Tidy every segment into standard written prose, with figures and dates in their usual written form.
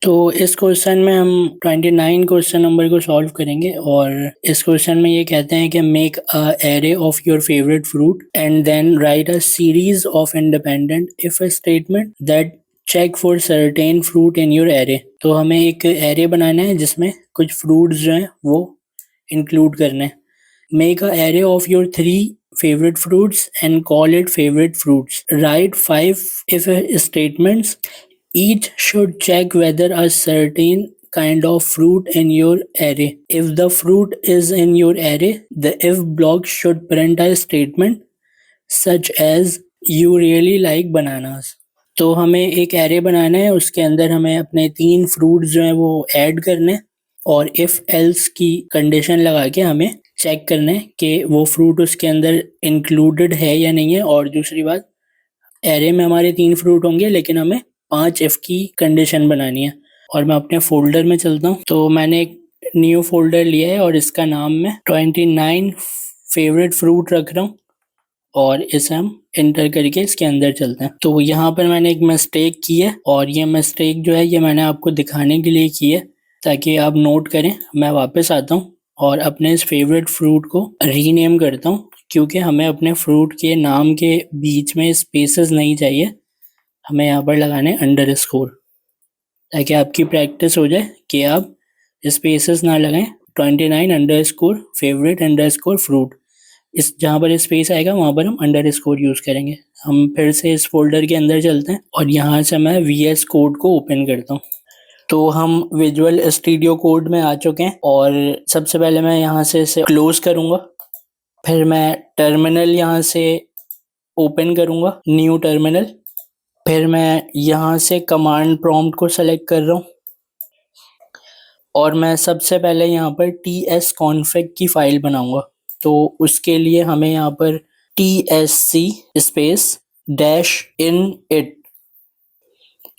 तो इस क्वेश्चन में हम 29 क्वेश्चन नंबर को सॉल्व करेंगे और इस क्वेश्चन में ये कहते हैं कि make a array of your favourite fruit and then write a series of independent if statement that check for certain fruit in your array. तो हमें एक एरे बनाना है जिसमें कुछ फ्रूट्स जो हैं वो इंक्लूड करने हैं। Make a array of your 3 favorite fruits and call it favorite fruits. Write 5 if statements. Each should check whether a certain kind of fruit in your array. If the fruit is in your array, the if block should print a statement such as you really like bananas. तो हमें एक array बनाना है, उसके अंदर हमें अपने 3 fruits जो हैं वो ऐड करने हैं और इफ़ एल्स की कंडीशन लगा के हमें चेक करना है कि वो फ्रूट उसके अंदर इंक्लूडेड है या नहीं है। और दूसरी बात, एरे में हमारे 3 फ्रूट होंगे लेकिन हमें 5 इफ़ की कंडीशन बनानी है। और मैं अपने फोल्डर में चलता हूँ। तो मैंने एक न्यू फोल्डर लिया है और इसका नाम मैं 29 फेवरेट फ्रूट रख रहा हूँ और इसे हम एंटर करके इसके अंदर चलते हैं। तो यहाँ पर मैंने एक मिस्टेक की है और ये मिस्टेक जो है ये मैंने आपको दिखाने के लिए की है ताकि आप नोट करें। मैं वापस आता हूँ और अपने इस फेवरेट फ्रूट को रीनेम करता हूँ क्योंकि हमें अपने फ्रूट के नाम के बीच में स्पेसेस नहीं चाहिए। हमें यहाँ पर लगाने अंडरस्कोर ताकि आपकी प्रैक्टिस हो जाए कि आप स्पेसेस ना लगाएं। 29 अंडरस्कोर फेवरेट अंडरस्कोर फ्रूट, इस जहाँ पर स्पेस आएगा वहाँ पर हम अंडरस्कोर यूज़ करेंगे। हम फिर से इस फोल्डर के अंदर चलते हैं और यहाँ से मैं VS कोड को ओपन करता हूँ। तो हम विजुअल स्टूडियो कोड में आ चुके हैं और सबसे पहले मैं यहाँ से इसे क्लोज करूँगा। फिर मैं टर्मिनल यहाँ से ओपन करूँगा, न्यू टर्मिनल। फिर मैं यहाँ से कमांड प्रॉम्प्ट को सेलेक्ट कर रहा हूँ और मैं सबसे पहले यहाँ पर tsconfig की फ़ाइल बनाऊँगा। तो उसके लिए हमें यहाँ पर tsc स्पेस -in-it,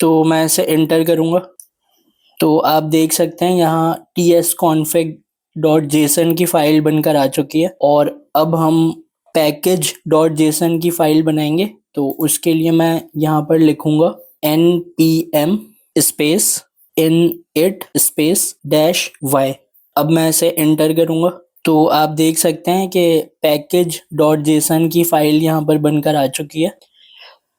तो मैं इसे एंटर करूँगा। तो आप देख सकते हैं यहाँ tsconfig.json की फ़ाइल बनकर आ चुकी है और अब हम package.json की फ़ाइल बनाएंगे। तो उसके लिए मैं यहाँ पर लिखूँगा npm space init space -y। अब मैं इसे एंटर करूँगा। तो आप देख सकते हैं कि package.json की फ़ाइल यहाँ पर बनकर आ चुकी है।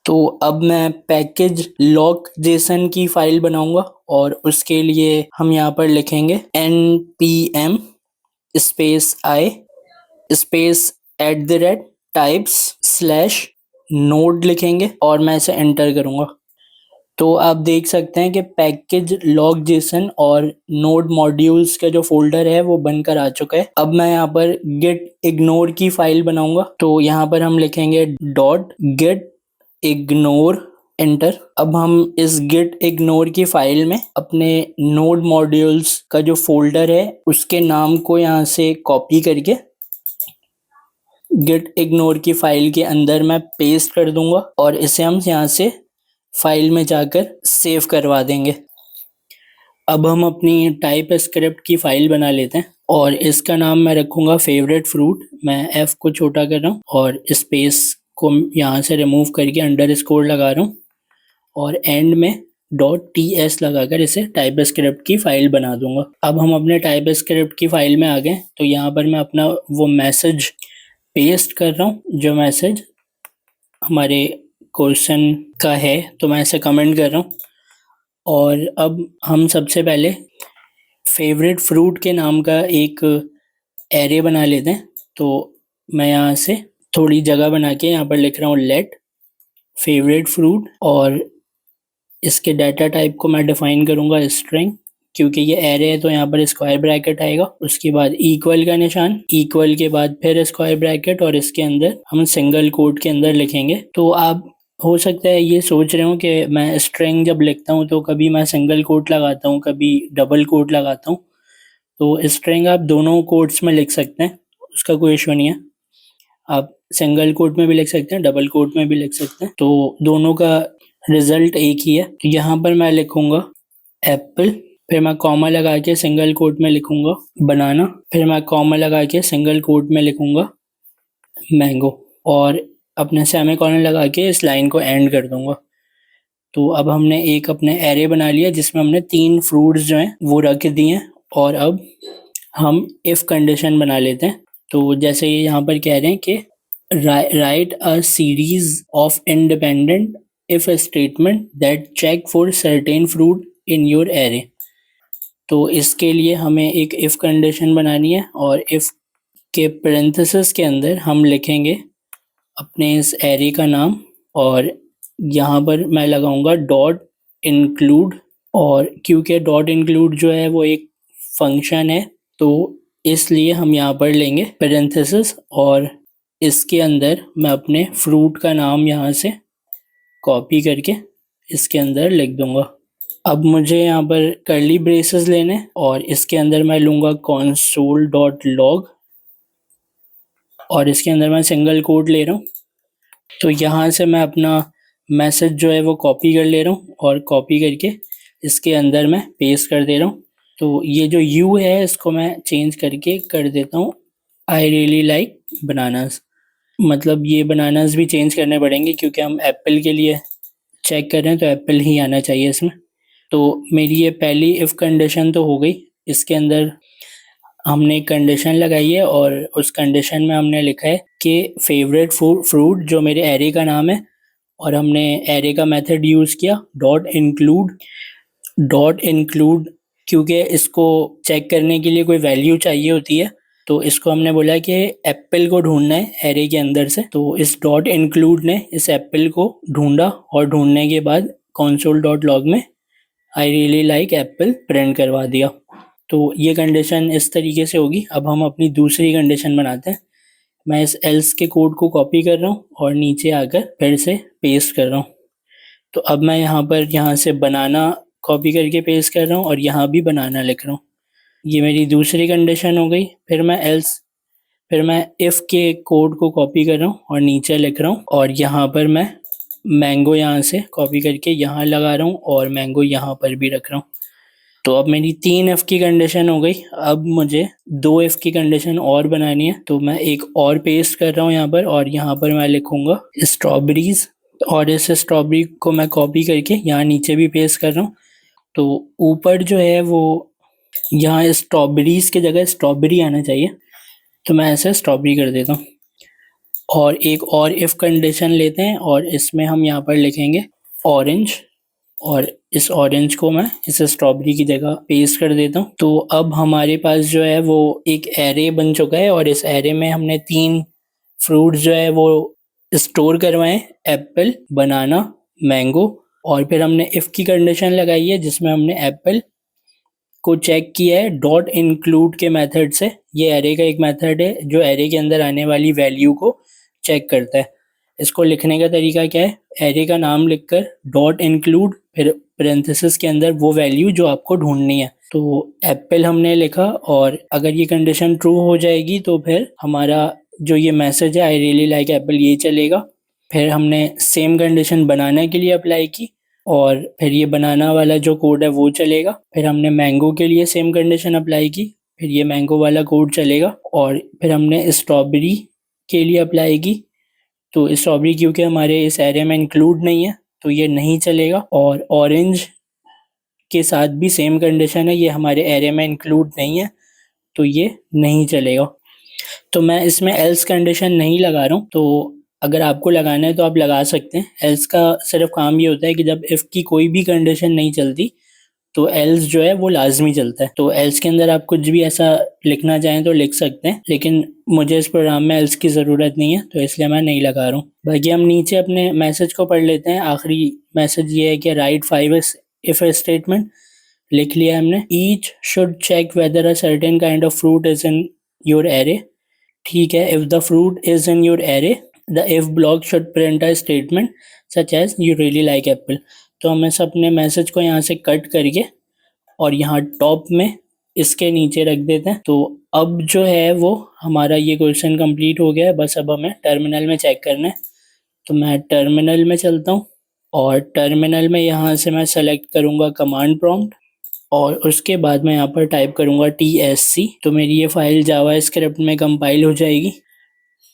तो अब मैं पैकेज लॉक जेसन की फ़ाइल बनाऊँगा और उसके लिए हम यहाँ पर लिखेंगे npm space i space @types/node लिखेंगे और मैं इसे एंटर करूँगा। तो आप देख सकते हैं कि पैकेज लॉक जेसन और नोड मॉड्यूल्स का जो फोल्डर है वो बनकर आ चुका है। अब मैं यहाँ पर git ignore की फ़ाइल बनाऊँगा। तो यहाँ पर हम लिखेंगे .git ignore, एंटर। अब हम इस git ignore की फ़ाइल में अपने नोड मॉड्यूल्स का जो फोल्डर है उसके नाम को यहाँ से कॉपी करके git ignore की फ़ाइल के अंदर मैं पेस्ट कर दूंगा और इसे हम यहाँ से फ़ाइल में जाकर सेव करवा देंगे। अब हम अपनी टाइप स्क्रिप्ट की फ़ाइल बना लेते हैं और इसका नाम मैं रखूँगा फेवरेट फ्रूट। मैं F को छोटा कर रहा हूँ और स्पेस को यहाँ से रिमूव करके अंडरस्कोर लगा रहा हूँ और एंड में .ts लगाकर इसे टाइप स्क्रिप्ट की फ़ाइल बना दूंगा। अब हम अपने टाइप स्क्रिप्ट की फ़ाइल में आ गए। तो यहाँ पर मैं अपना वो मैसेज पेस्ट कर रहा हूँ जो मैसेज हमारे क्वेश्चन का है। तो मैं इसे कमेंट कर रहा हूँ और अब हम सबसे पहले फेवरेट फ्रूट के नाम का एक एरे बना लेते हैं। तो मैं यहाँ से थोड़ी जगह बना के यहाँ पर लिख रहा हूँ लेट फेवरेट फ्रूट और इसके डाटा टाइप को मैं डिफाइन करूँगा स्ट्रिंग, क्योंकि ये एरे है तो यहाँ पर स्क्वायर ब्रैकेट आएगा। उसके बाद इक्वल का निशान, इक्वल के बाद फिर स्क्वायर ब्रैकेट और इसके अंदर हम सिंगल कोट के अंदर लिखेंगे। तो आप हो सकता है ये सोच रहे हो कि मैं स्ट्रिंग जब लिखता हूँ तो कभी मैं सिंगल कोट लगाता हूँ, कभी डबल कोट लगाता हूँ। तो स्ट्रिंग आप दोनों कोट्स में लिख सकते हैं, उसका कोई इशू नहीं है। आप सिंगल कोट में भी लिख सकते हैं, डबल कोट में भी लिख सकते हैं, तो दोनों का रिजल्ट एक ही है। तो यहाँ पर मैं लिखूँगा एप्पल, फिर मैं कॉमा लगा के सिंगल कोट में लिखूँगा बनाना, फिर मैं कॉमा लगा के सिंगल कोट में लिखूँगा मैंगो और अपने सेमीकोलन लगा के इस लाइन को एंड कर दूँगा। तो अब हमने एक अपने एरे बना लिया जिसमें हमने 3 फ्रूट्स जो हैं वो रख दिए हैं और अब हम इफ़ कंडीशन बना लेते हैं। तो जैसे ये यहाँ पर कह रहे हैं कि write a series of independent if statement that check for certain fruit in your array. तो इसके लिए हमें एक इफ़ कंडीशन बनानी है और इफ़ के पैरेंथेसिस के अंदर हम लिखेंगे अपने इस एरे का नाम और यहाँ पर मैं लगाऊंगा डॉट इंक्लूड। और क्योंकि डॉट इंक्लूड जो है वो एक फंक्शन है तो इसलिए हम यहाँ पर लेंगे पैरेंथेसिस और इसके अंदर मैं अपने फ्रूट का नाम यहाँ से कॉपी करके इसके अंदर लिख दूंगा। अब मुझे यहाँ पर कर्ली ब्रेसेस लेने और इसके अंदर मैं लूँगा console.log और इसके अंदर मैं सिंगल कोट ले रहा हूँ। तो यहाँ से मैं अपना मैसेज जो है वो कॉपी कर ले रहा हूँ और कॉपी करके इसके अंदर मैं पेस्ट कर दे रहा हूँ। तो ये जो यू है इसको मैं चेंज करके कर देता हूँ आई रियली लाइक बनानास। मतलब ये बनानास भी चेंज करने पड़ेंगे क्योंकि हम एप्पल के लिए चेक कर रहे हैं तो एप्पल ही आना चाहिए इसमें। तो मेरी ये पहली इफ़ कंडीशन तो हो गई। इसके अंदर हमने एक कंडीशन लगाई है और उस कंडीशन में हमने लिखा है कि फेवरेट फ्रूट जो मेरे एरे का नाम है और हमने एरे का मेथड यूज़ किया डॉट इंक्लूड क्योंकि इसको चेक करने के लिए कोई वैल्यू चाहिए होती है तो इसको हमने बोला कि एप्पल को ढूंढना है एरे के अंदर से। तो इस डॉट इंक्लूड ने इस एप्पल को ढूंढा और ढूंढने के बाद console.log में I really like Apple print करवा दिया। तो ये कंडीशन इस तरीके से होगी। अब हम अपनी दूसरी कंडीशन बनाते हैं। मैं इस एल्स के कोड को कॉपी कर रहा हूँ और नीचे आकर फिर से पेस्ट कर रहा हूँ। तो अब मैं यहाँ से बनाना कॉपी करके पेस्ट कर रहा हूँ और यहाँ भी बनाना लिख रहा हूँ। ये मेरी दूसरी कंडीशन हो गई। फिर मैं इफ़ के कोड को कॉपी कर रहा हूँ और नीचे लिख रहा हूँ और यहाँ पर मैं मैंगो यहाँ से कॉपी करके यहाँ लगा रहा हूँ और मैंगो यहाँ पर भी रख रहा हूँ। तो अब मेरी 3 इफ़ की कंडीशन हो गई। अब मुझे 2 इफ़ की कंडीशन और बनानी है तो मैं एक और पेस्ट कर रहा हूँ यहाँ पर और यहाँ पर मैं लिखूँगा स्ट्रॉबेरीज़ और इस स्ट्रॉबेरी को मैं कॉपी करके यहाँ नीचे भी पेस्ट कर रहा हूँ। तो ऊपर जो है वो यहाँ स्ट्रॉबेरीज़ की जगह स्ट्रॉबेरी आना चाहिए तो मैं ऐसे स्ट्रॉबेरी कर देता हूँ। और एक और इफ़ कंडीशन लेते हैं और इसमें हम यहाँ पर लिखेंगे ऑरेंज और इस ऑरेंज को मैं इस स्ट्रॉबेरी की जगह पेस्ट कर देता हूँ। तो अब हमारे पास जो है वो एक एरे बन चुका है और इस एरे में हमने 3 फ्रूट्स जो है वो स्टोर करवाए एप्पल, बनाना, मैंगो और फिर हमने इफ़ की कंडीशन लगाई है जिसमें हमने एप्पल को चेक किया है डॉट इंक्लूड के मेथड से। ये एरे का एक मेथड है जो एरे के अंदर आने वाली वैल्यू को चेक करता है। इसको लिखने का तरीका क्या है, एरे का नाम लिखकर डॉट इंक्लूड फिर पैरेंथेसिस के अंदर वो वैल्यू जो आपको ढूंढनी है। तो एप्पल हमने लिखा और अगर ये कंडीशन ट्रू हो जाएगी तो फिर हमारा जो ये मैसेज है आई रियली लाइक एप्पल ये चलेगा। फिर हमने सेम कंडीशन बनाना के लिए अप्लाई की और फिर ये बनाना वाला जो कोड है वो चलेगा। फिर हमने मैंगो के लिए सेम कंडीशन अप्लाई की, फिर ये मैंगो वाला कोड चलेगा और फिर हमने स्ट्रॉबेरी के लिए अप्लाई की। तो स्ट्रॉबेरी क्योंकि हमारे इस एरे में इंक्लूड नहीं है तो ये नहीं चलेगा और ऑरेंज के साथ भी सेम कंडीशन है, ये हमारे एरे में इंक्लूड नहीं है तो ये नहीं चलेगा। तो मैं इसमें एल्स कंडीशन नहीं लगा रहा हूँ। तो अगर आपको लगाना है तो आप लगा सकते हैं। एल्स का सिर्फ काम ये होता है कि जब इफ़ की कोई भी कंडीशन नहीं चलती तो एल्स जो है वो लाजमी चलता है। तो एल्स के अंदर आप कुछ भी ऐसा लिखना चाहें तो लिख सकते हैं, लेकिन मुझे इस प्रोग्राम में एल्स की ज़रूरत नहीं है तो इसलिए मैं नहीं लगा रहा हूँ। बाकी हम नीचे अपने मैसेज को पढ़ लेते हैं। आखिरी मैसेज ये है कि राइट 5 इफ स्टेटमेंट लिख लिया हमने। Each should check whether a certain kind of fruit is in your array. ठीक है, if the fruit is in your array the if block should print a statement such as you really like apple. तो हम इस अपने message को यहाँ से cut करके और यहाँ टॉप में इसके नीचे रख देते हैं। तो अब जो है वो हमारा ये क्वेश्चन कंप्लीट हो गया है। बस अब हमें टर्मिनल में चेक करना है। तो मैं टर्मिनल में चलता हूँ और टर्मिनल में यहाँ से मैं सेलेक्ट करूँगा कमांड प्रॉम्प्ट और उसके बाद मैं यहाँ पर टाइप करूँगा TSC। तो मेरी ये फाइल जावा स्क्रिप्ट में कंपाइल हो जाएगी।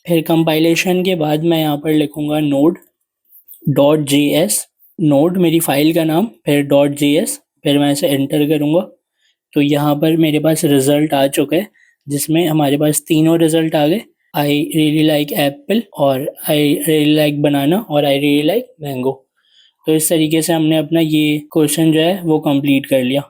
फिर कंपाइलेशन के बाद मैं यहाँ पर लिखूँगा node.js नोड मेरी फाइल का नाम, फिर .js, फिर मैं इसे एंटर करूँगा। तो यहाँ पर मेरे पास रिजल्ट आ चुका है, जिसमें हमारे पास तीनों रिजल्ट आ गए, आई रियली लाइक एप्पल और आई रियली लाइक बनाना और आई रियली लाइक मैंगो। तो इस तरीके से हमने अपना ये क्वेश्चन जो है वो कंप्लीट कर लिया।